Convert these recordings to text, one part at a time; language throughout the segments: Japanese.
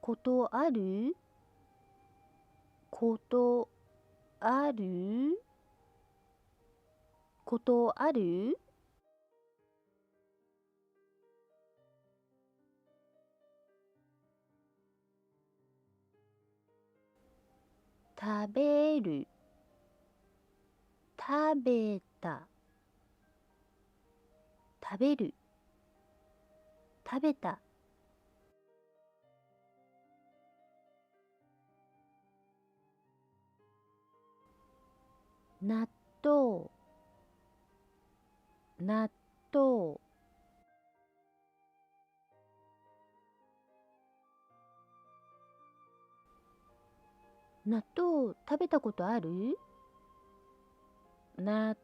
ことある？ことある？ことある？食べる、食べた、食べる、食べた。納豆、納豆。納豆食べたことある？納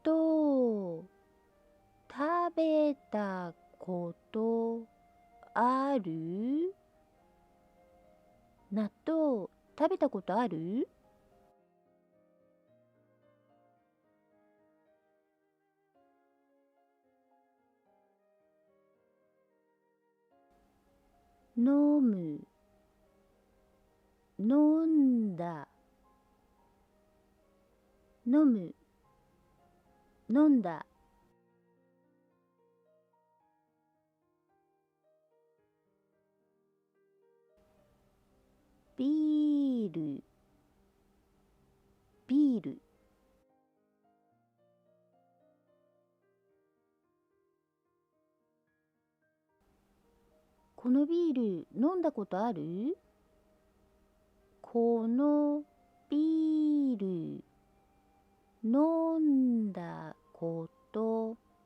豆食べたことある？納豆食べたことある？飲む、飲んだ、飲む、飲んだ。ビール、ビール。このビール飲んだことある？このビール飲んだこと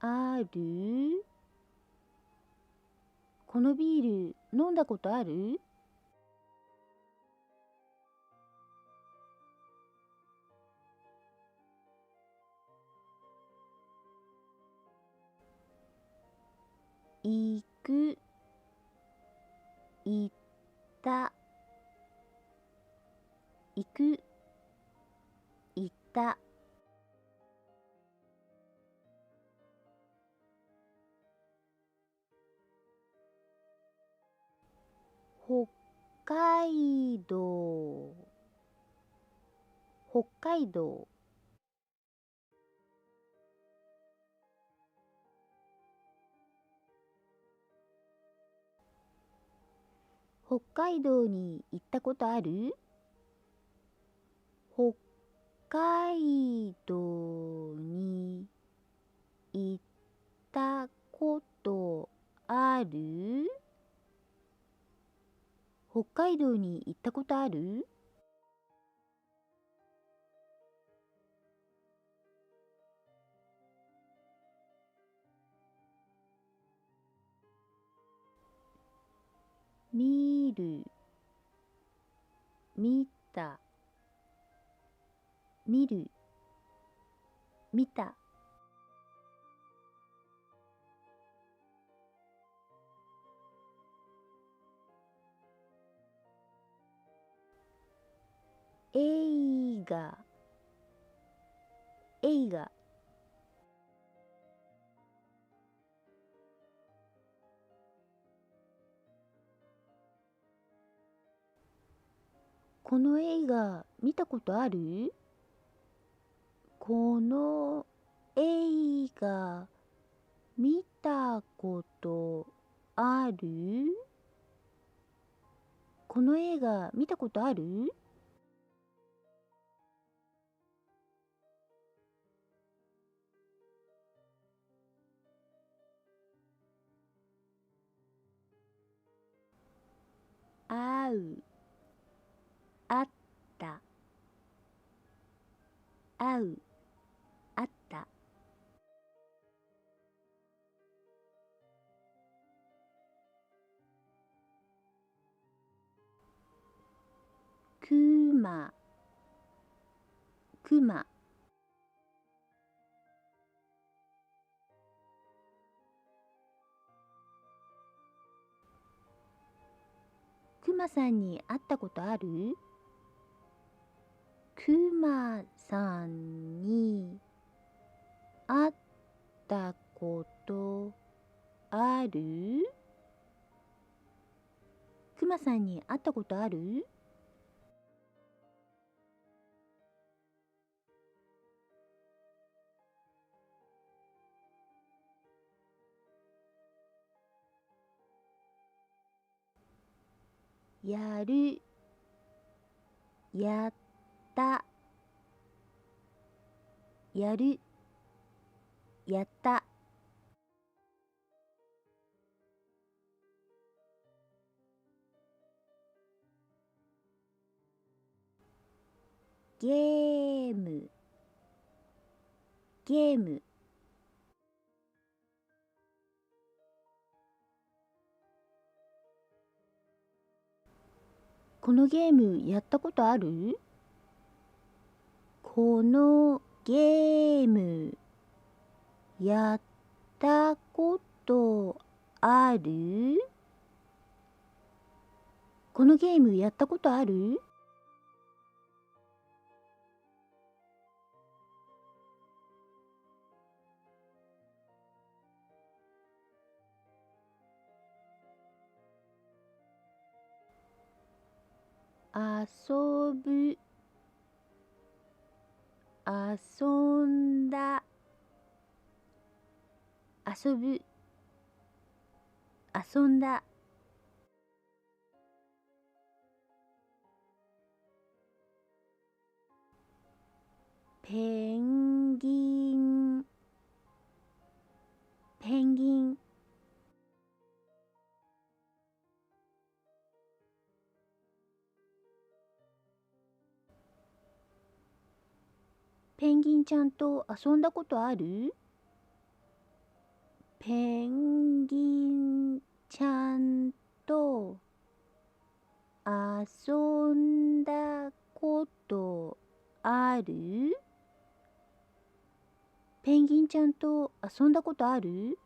ある？このビール飲んだことある？行く、行った、行く、行った。北海道、北海道。北海道に行ったことある？北海道に行ったことある？北海道に行ったことある？見る、見た、見る、見た。映画、映画。この映画見たことある？この映画見たことある？この映画見たことある？会う、あった、会う、あった。くま、くま。くまさんに会ったことある？くまさんに会ったことある？くマさんに会ったことある？やる、やった、やる、やった。ゲーム、ゲーム。このゲームやったことある？このゲームやったことある？このゲームやったことある？遊ぶ、遊んだ、遊ぶ、遊んだ。ペンギン、ペンギン。ペンギンちゃんと遊んだことある？ペンギンちゃんと遊んだことある？ペンギンちゃんと遊んだことある？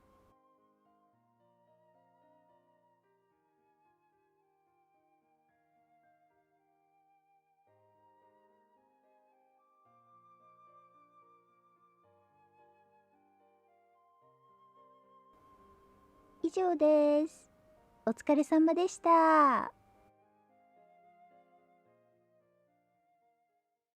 以上です。お疲れ様でした。